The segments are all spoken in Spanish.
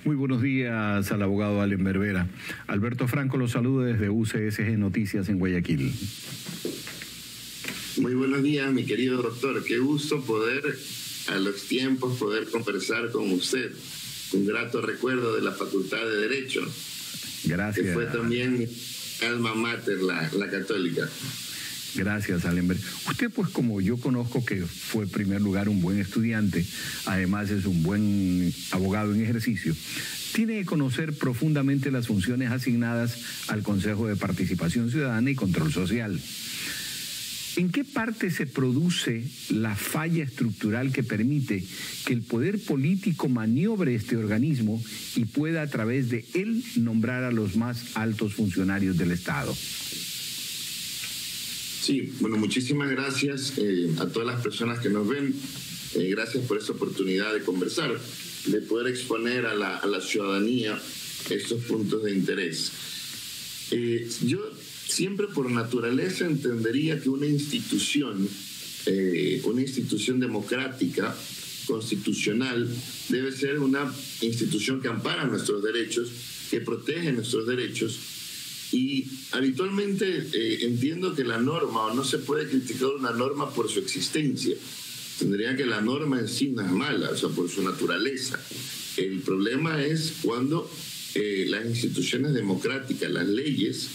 Muy buenos días al abogado Allen Berbera. Alberto Franco lo saluda desde UCSG Noticias en Guayaquil. Muy buenos días, mi querido doctor. Qué gusto poder, a los tiempos, poder conversar con usted. Un grato recuerdo de la Facultad de Derecho. Gracias. Que fue también mi alma mater, la católica. Gracias, Allen. Usted, pues como yo conozco que fue en primer lugar un buen estudiante, además es un buen abogado en ejercicio, tiene que conocer profundamente las funciones asignadas al Consejo de Participación Ciudadana y Control Social. ¿En qué parte se produce la falla estructural que permite que el poder político maniobre este organismo y pueda a través de él nombrar a los más altos funcionarios del Estado? Sí, bueno, muchísimas gracias a todas las personas que nos ven. Gracias por esta oportunidad de conversar, de poder exponer a la ciudadanía estos puntos de interés. Yo siempre por naturaleza entendería que una institución democrática, constitucional, debe ser una institución que ampara nuestros derechos, que protege nuestros derechos. Y habitualmente entiendo que la norma, o no se puede criticar una norma por su existencia. Tendría que la norma en sí no es mala, o sea, por su naturaleza. El problema es cuando las instituciones democráticas, las leyes,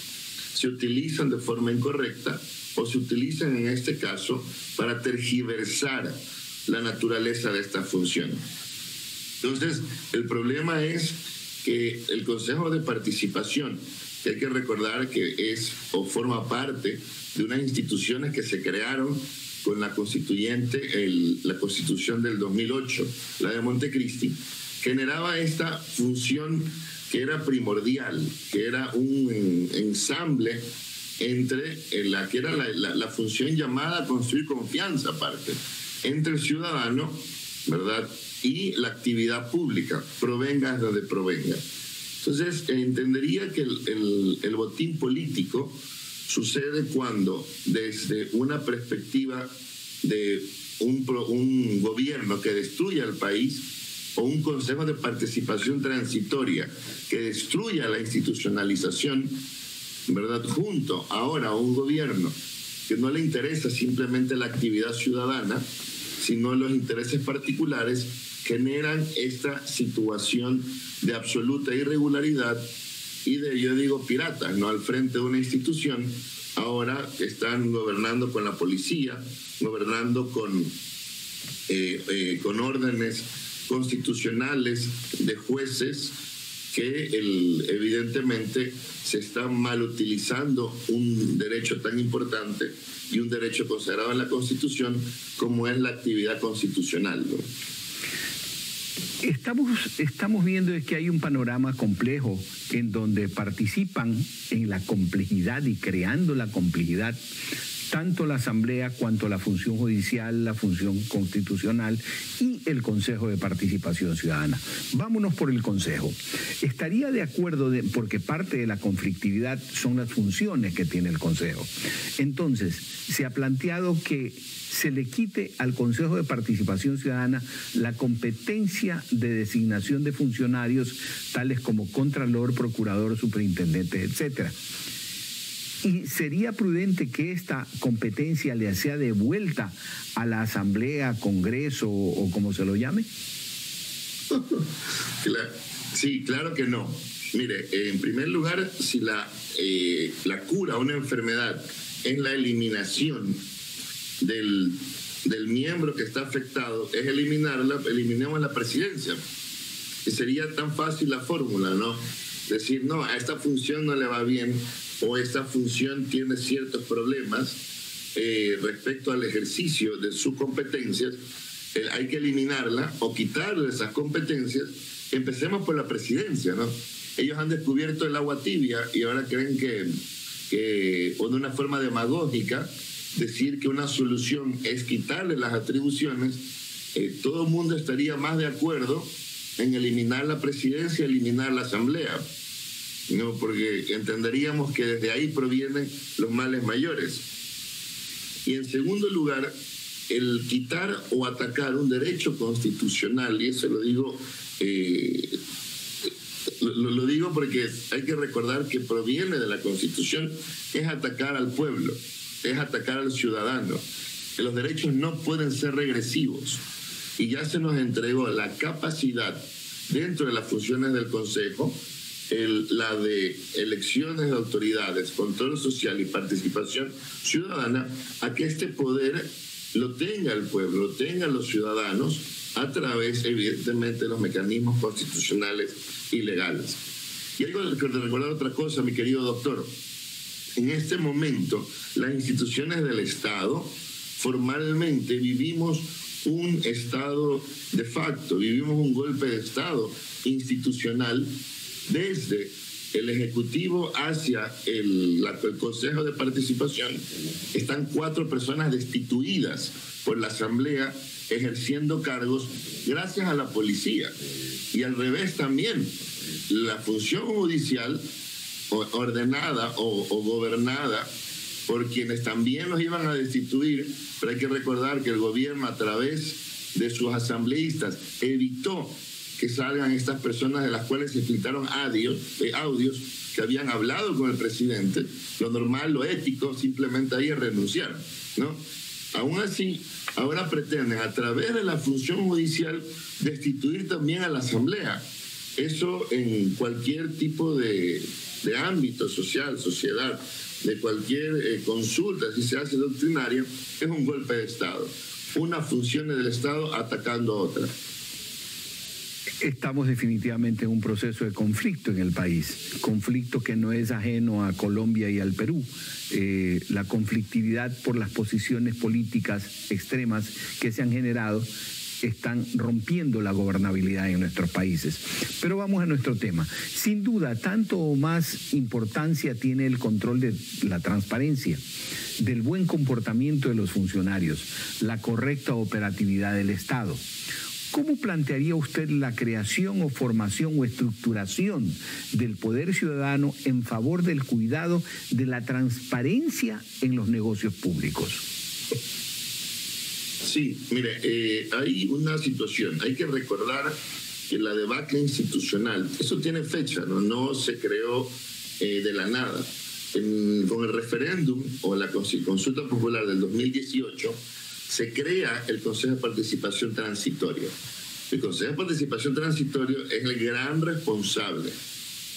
se utilizan de forma incorrecta o se utilizan en este caso para tergiversar la naturaleza de esta función. Entonces, el problema es que el Consejo de Participación, que hay que recordar que es o forma parte de unas instituciones que se crearon con la constituyente, la Constitución del 2008, la de Montecristi, generaba esta función que era primordial, que era un ensamble entre la función llamada construir confianza aparte, entre el ciudadano, ¿verdad?, y la actividad pública, provenga de donde provenga. Entonces, entendería que el botín político sucede cuando, desde una perspectiva de un gobierno que destruya el país o un consejo de participación transitoria que destruya la institucionalización, ¿verdad?, junto ahora a un gobierno que no le interesa simplemente la actividad ciudadana, sino los intereses particulares, generan esta situación de absoluta irregularidad y de, yo digo, piratas, ¿no? Al frente de una institución. Ahora están gobernando con la policía, gobernando con órdenes constitucionales de jueces que evidentemente se está mal utilizando un derecho tan importante y un derecho consagrado en la Constitución como es la actividad constitucional, ¿no? Estamos viendo que hay un panorama complejo en donde participan en la complejidad y creando la complejidad tanto la Asamblea cuanto la función judicial, la función constitucional y el Consejo de Participación Ciudadana. Vámonos por el Consejo. Estaría de acuerdo, porque parte de la conflictividad son las funciones que tiene el Consejo. Entonces, se ha planteado que se le quite al Consejo de Participación Ciudadana la competencia de designación de funcionarios tales como contralor, procurador, superintendente, etcétera. ¿Y sería prudente que esta competencia le sea devuelta a la Asamblea, Congreso o como se lo llame? Sí, claro que no. Mire, en primer lugar, si la cura a una enfermedad es la eliminación del miembro que está afectado, es eliminemos la presidencia. Y sería tan fácil la fórmula, ¿no? Decir, no, a esta función no le va bien, o esta función tiene ciertos problemas respecto al ejercicio de sus competencias, hay que eliminarla o quitarle esas competencias. Empecemos por la presidencia, ¿no? Ellos han descubierto el agua tibia y ahora creen que o de una forma demagógica, decir que una solución es quitarle las atribuciones. Todo el mundo estaría más de acuerdo en eliminar la presidencia, eliminar la Asamblea, ¿no? Porque entenderíamos que desde ahí provienen los males mayores. Y en segundo lugar, el quitar o atacar un derecho constitucional, y eso lo digo digo porque hay que recordar que proviene de la Constitución, es atacar al pueblo, es atacar al ciudadano. Los derechos no pueden ser regresivos. Y ya se nos entregó la capacidad dentro de las funciones del Consejo, la de elecciones de autoridades, control social y participación ciudadana, a que este poder lo tenga el pueblo, lo tengan los ciudadanos a través, evidentemente, de los mecanismos constitucionales y legales. Y hay que recordar otra cosa, mi querido doctor. En este momento, las instituciones del Estado, formalmente vivimos un Estado de facto, vivimos un golpe de Estado institucional desde el Ejecutivo hacia el Consejo de Participación. Están 4 personas destituidas por la Asamblea ejerciendo cargos gracias a la policía. Y al revés también, la función judicial ordenada o gobernada por quienes también los iban a destituir, pero hay que recordar que el gobierno, a través de sus asambleístas, evitó que salgan estas personas de las cuales se filtraron audios que habían hablado con el presidente. Lo normal, lo ético, simplemente ahí es renunciar, ¿no? Aún así, ahora pretenden, a través de la función judicial, destituir también a la Asamblea. Eso en cualquier tipo de ámbito social, sociedad, de cualquier consulta, si se hace doctrinaria, es un golpe de Estado. Una función del Estado atacando a otra. Estamos definitivamente en un proceso de conflicto en el país, conflicto que no es ajeno a Colombia y al Perú. La conflictividad por las posiciones políticas extremas que se han generado están rompiendo la gobernabilidad en nuestros países. Pero vamos a nuestro tema. Sin duda, tanto o más importancia tiene el control de la transparencia, del buen comportamiento de los funcionarios, la correcta operatividad del Estado. ¿Cómo plantearía usted la creación o formación o estructuración del poder ciudadano en favor del cuidado de la transparencia en los negocios públicos? Sí, mire, hay una situación. Hay que recordar que la debacle institucional, eso tiene fecha, no se creó de la nada. Con el referéndum o la consulta popular del 2018, se crea el Consejo de Participación Transitorio. El Consejo de Participación Transitorio es el gran responsable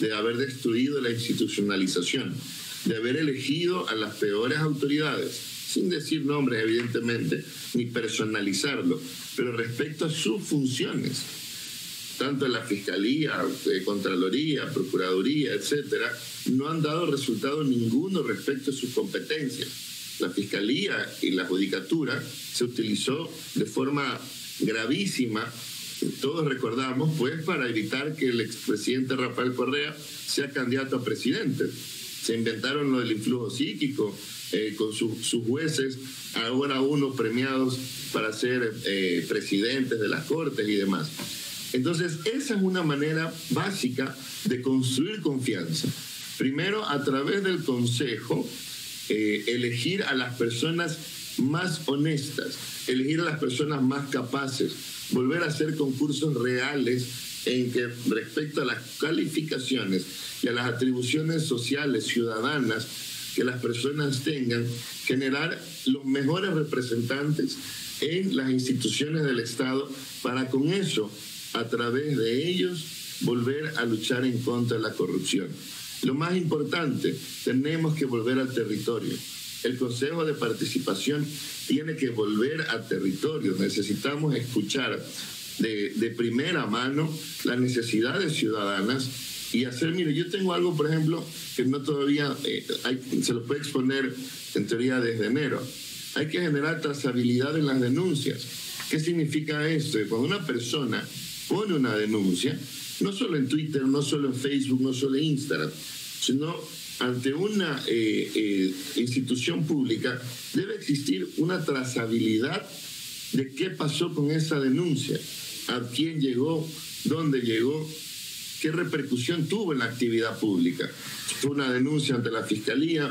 de haber destruido la institucionalización, de haber elegido a las peores autoridades, sin decir nombres evidentemente, ni personalizarlo, pero respecto a sus funciones, tanto en la Fiscalía, Contraloría, Procuraduría, etcétera, no han dado resultado ninguno respecto a sus competencias. La Fiscalía y la Judicatura se utilizó de forma gravísima, todos recordamos, pues para evitar que el expresidente Rafael Correa sea candidato a presidente. Se inventaron lo del influjo psíquico, con sus jueces, ahora unos premiados para ser presidentes de las Cortes y demás. Entonces, esa es una manera básica de construir confianza. Primero, a través del Consejo, elegir a las personas más honestas, elegir a las personas más capaces, volver a hacer concursos reales en que respecto a las calificaciones y a las atribuciones sociales, ciudadanas, que las personas tengan, generar los mejores representantes en las instituciones del Estado para con eso, a través de ellos, volver a luchar en contra de la corrupción. Lo más importante, tenemos que volver al territorio. El Consejo de Participación tiene que volver al territorio. Necesitamos escuchar de primera mano las necesidades ciudadanas y hacer, mire, yo tengo algo, por ejemplo, que no todavía se lo puede exponer en teoría desde enero. Hay que generar trazabilidad en las denuncias. ¿Qué significa esto? Cuando una persona pone una denuncia, no solo en Twitter, no solo en Facebook, no solo en Instagram, sino ante una institución pública, debe existir una trazabilidad de qué pasó con esa denuncia, a quién llegó, dónde llegó, qué repercusión tuvo en la actividad pública. Fue una denuncia ante la Fiscalía,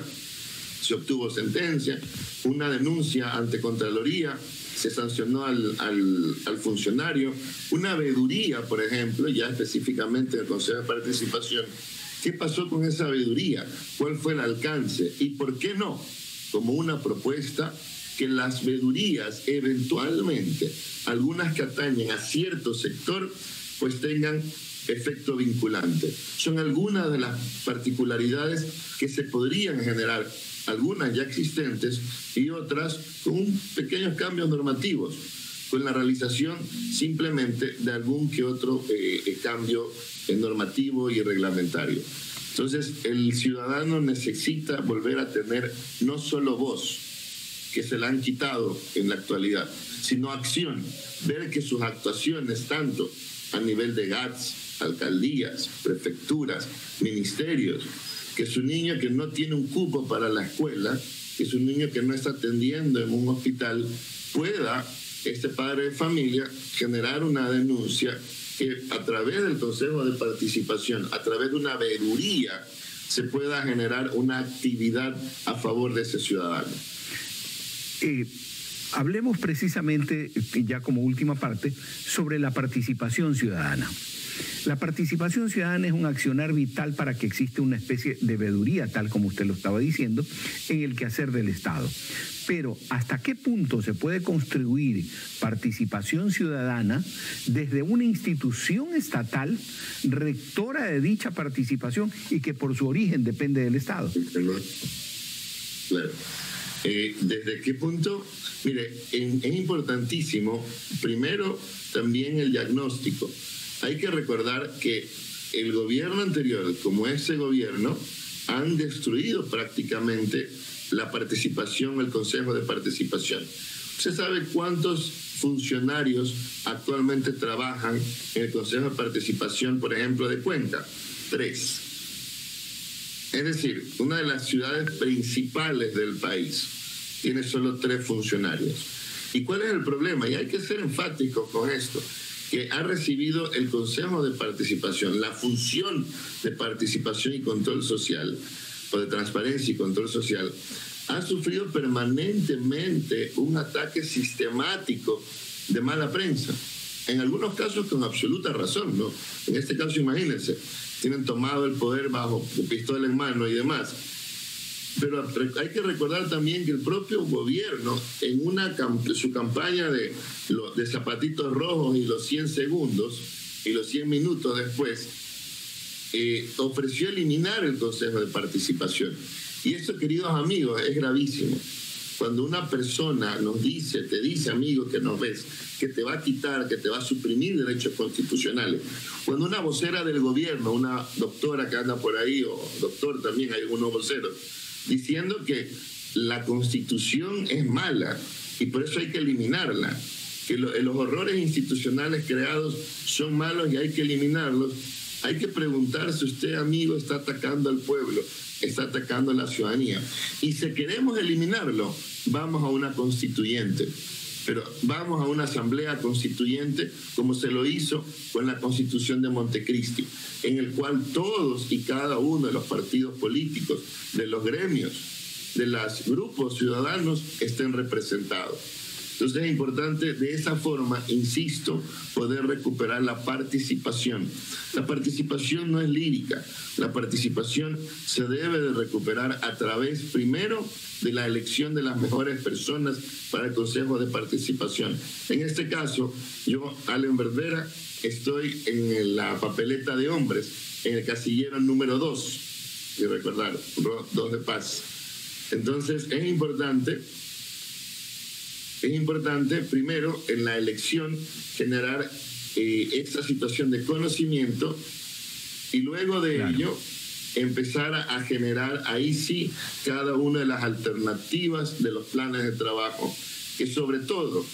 se obtuvo sentencia, una denuncia ante Contraloría, se sancionó al funcionario. Una veeduría, por ejemplo, ya específicamente en el Consejo de Participación. ¿Qué pasó con esa veeduría? ¿Cuál fue el alcance? ¿Y por qué no? Como una propuesta, que las veedurías eventualmente, algunas que atañen a cierto sector, pues tengan efecto vinculante. Son algunas de las particularidades que se podrían generar, algunas ya existentes y otras con pequeños cambios normativos, con la realización simplemente de algún que otro cambio normativo y reglamentario. Entonces, el ciudadano necesita volver a tener no solo voz, que se la han quitado en la actualidad, sino acción, ver que sus actuaciones, tanto a nivel de GATS, alcaldías, prefecturas, ministerios, que su niño que no tiene un cupo para la escuela, que su niño que no está atendiendo en un hospital, pueda este padre de familia generar una denuncia que a través del Consejo de Participación, a través de una veeduría, se pueda generar una actividad a favor de ese ciudadano. Hablemos precisamente, ya como última parte, sobre la participación ciudadana. La participación ciudadana es un accionar vital para que exista una especie de veeduría, tal como usted lo estaba diciendo, en el quehacer del Estado. Pero, ¿hasta qué punto se puede construir participación ciudadana desde una institución estatal rectora de dicha participación y que por su origen depende del Estado? Claro. ¿Desde qué punto? Mire, es importantísimo, primero, también el diagnóstico. Hay que recordar que el gobierno anterior, como ese gobierno, han destruido prácticamente la participación, el Consejo de Participación. ¿Usted sabe cuántos funcionarios actualmente trabajan en el Consejo de Participación, por ejemplo, de Cuenca? 3. Es decir, una de las ciudades principales del país tiene solo 3 funcionarios. ¿Y cuál es el problema? Y hay que ser enfáticos con esto, que ha recibido el Consejo de Participación, la función de participación y control social, o de transparencia y control social, ha sufrido permanentemente un ataque sistemático de mala prensa. En algunos casos con absoluta razón, ¿no? En este caso, imagínense, tienen tomado el poder bajo pistola en mano y demás. Pero hay que recordar también que el propio gobierno, en su campaña de zapatitos rojos y los 100 segundos y los 100 minutos después, ofreció eliminar el Consejo de Participación. Y esto, queridos amigos, es gravísimo. Cuando una persona te dice, amigo, que nos ves, que te va a quitar, que te va a suprimir derechos constitucionales. Cuando una vocera del gobierno, una doctora que anda por ahí, o doctor también, hay algunos voceros, diciendo que la Constitución es mala y por eso hay que eliminarla, que los horrores institucionales creados son malos y hay que eliminarlos. Hay que preguntarse, usted, amigo, está atacando al pueblo, está atacando a la ciudadanía. Y si queremos eliminarlo, vamos a una constituyente. Pero vamos a una asamblea constituyente como se lo hizo con la Constitución de Montecristi, en el cual todos y cada uno de los partidos políticos, de los gremios, de los grupos ciudadanos estén representados. Entonces es importante de esa forma, insisto, poder recuperar la participación. La participación no es lírica, la participación se debe de recuperar a través, primero, de la elección de las mejores personas para el Consejo de Participación. En este caso, yo, Allen Verdera, estoy en la papeleta de hombres, en el casillero número 2, y recordar, 2 de paz. Entonces es importante, primero, en la elección, generar esta situación de conocimiento y luego de ello empezar a generar ahí sí cada una de las alternativas de los planes de trabajo, que sobre todo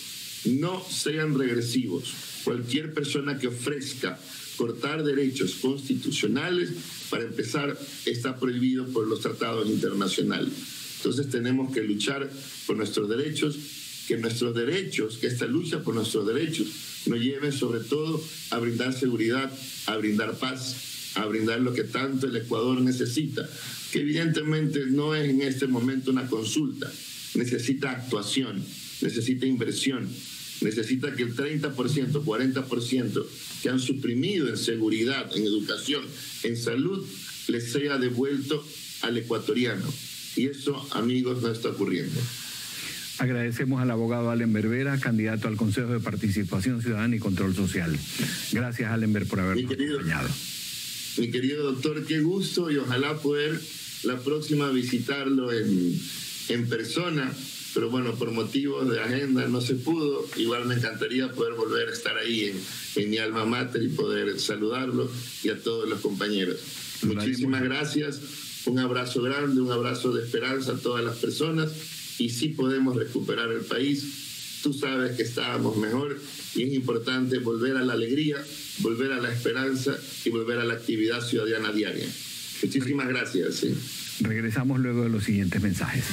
no sean regresivos. Cualquier persona que ofrezca cortar derechos constitucionales, para empezar, está prohibido por los tratados internacionales. Entonces tenemos que luchar por nuestros derechos, que esta lucha por nuestros derechos nos lleve sobre todo a brindar seguridad, a brindar paz, a brindar lo que tanto el Ecuador necesita, que evidentemente no es en este momento una consulta, necesita actuación. necesita inversión, necesita que el 30%, 40% que han suprimido en seguridad, en educación, en salud, les sea devuelto al ecuatoriano. Y eso, amigos, no está ocurriendo. Agradecemos al abogado Allenber Vera, candidato al Consejo de Participación Ciudadana y Control Social. Gracias, Allenber, por habernos acompañado. Mi querido doctor, qué gusto, y ojalá poder la próxima visitarlo en persona, pero bueno, por motivos de agenda no se pudo. Igual me encantaría poder volver a estar ahí en mi alma mater y poder saludarlo, y a todos los compañeros. Muchísimas gracias, un abrazo grande, un abrazo de esperanza a todas las personas, y sí podemos recuperar el país. Tú sabes que estábamos mejor, y es importante volver a la alegría, volver a la esperanza y volver a la actividad ciudadana diaria. Muchísimas gracias. Sí. Regresamos luego de los siguientes mensajes.